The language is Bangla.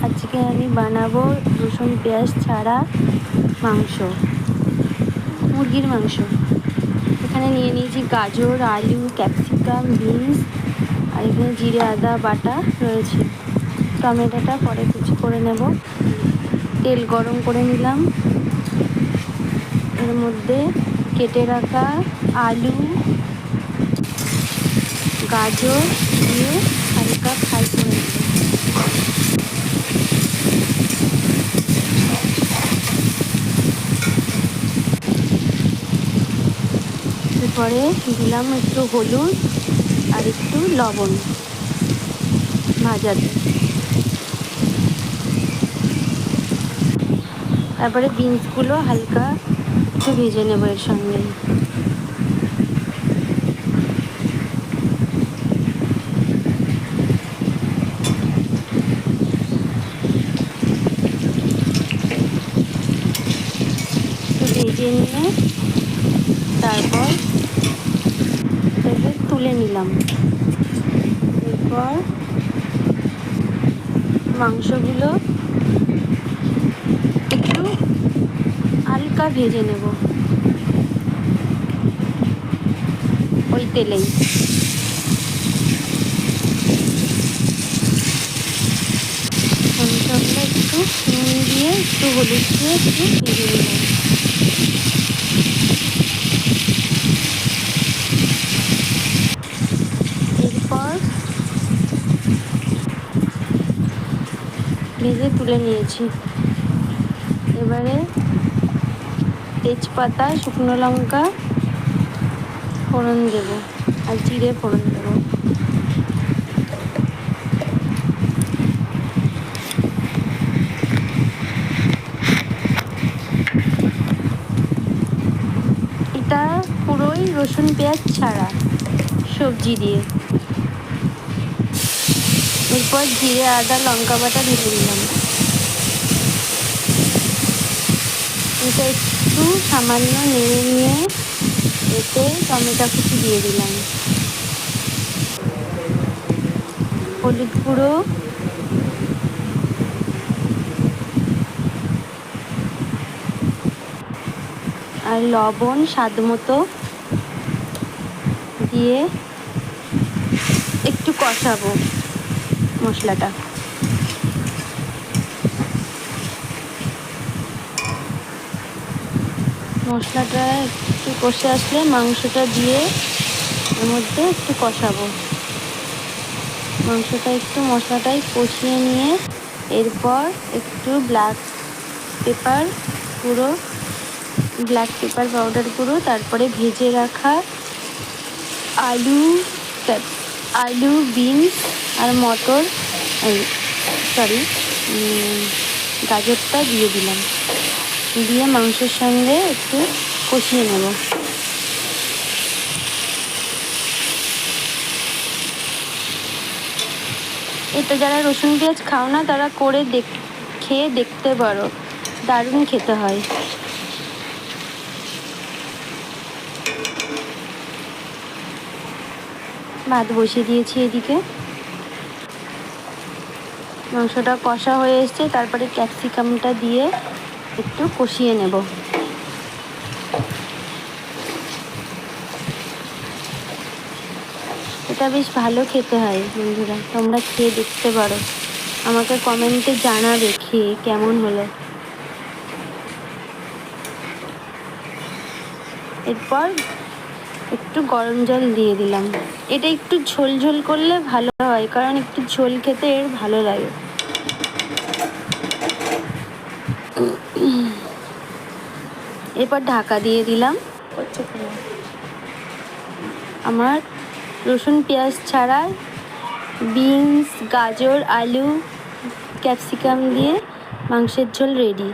আজকে আমি বানাবো রসুন পেঁয়াজ ছাড়া মাংস, মুরগির মাংস। এখানে নিয়ে নিয়েছি গাজর, আলু, ক্যাপসিকাম, বিনস, আর এখানে জিরে আদা বাটা রয়েছে। টমেটোটা পরে কুচি করে নেব। তেল গরম করে নিলাম, এর মধ্যে কেটে রাখা আলু, গাজর দিয়ে হালকা ফ্রাই করে নেব। এরপরে দিলাম একটু হলুদ আর একটু লবণ ভাজাতে। তারপরে বিনসগুলো হালকা একটু ভেজে নেব এর সঙ্গে। ভেজে নিয়ে তারপর এটাকে তুলে নিলাম। এরপর মাংসগুলো একটু হালকা ভেজে নেব ওই তেলেই। মাংসগুলো একটু নুন দিয়ে একটু হলুদ দিয়ে একটু ভেজে নেব। এরপর ভেজে তুলে নিয়েছি। এবারে তেজপাতা, শুকনো লঙ্কা ফোড়ন দেব আর জিরে ফোড়ন দেব। এটা পুরোই রসুন পেঁয়াজ ছাড়া সবজি দিয়ে। এরপর জিরে আদা লঙ্কা বাটা ঢেলে দিলাম। এটা একটু সামান্য নেড়ে নিয়ে এতে টমেটো কুচি দিয়ে দিলাম, হলুদ গুঁড়ো, আর লবণ স্বাদ মতো দিয়ে একটু কষাবো মশলাটা। মশলাটা একটু কষে আসলে মাংসটা দিয়ে এর মধ্যে একটু কষাবো। মাংসটা একটু মশলাটাই কষিয়ে নিয়ে এরপর একটু ব্ল্যাক পেপার পাউডার গুঁড়ো, তারপরে ভেজে রাখা আলু, বিনস আর মটর, গাজরটা দিয়ে দিলাম। দিয়ে মাংসের সঙ্গে একটু কষিয়ে নেব। এটা যারা রসুন পেঁয়াজ খাও না তারা করে খেয়ে দেখতে পারো, দারুণ খেতে হয়। ভাত বসিয়ে দিয়েছি এদিকে। মাংসটা কষা হয়ে এসছে, তারপরে ক্যাপসিকামটা দিয়ে একটু কষিয়ে নেব। এটা বেশ ভালো খেতে হয় বন্ধুরা, তোমরা খেয়ে দেখতে পারো। আমাকে কমেন্টে জানাবে খেয়ে কেমন হলো। এরপর একটু গরম জল দিয়ে দিলাম। এটা একটু ঝোল ঝোল করলে ভালো হয়, কারণ একটু ঝোল খেতে এর ভালো লাগে। এরপর ঢাকা দিয়ে দিলাম। আমার রসুন পেঁয়াজ ছাড়া বিনস, গাজর, আলু, ক্যাপসিকাম দিয়ে মাংসের ঝোল রেডি।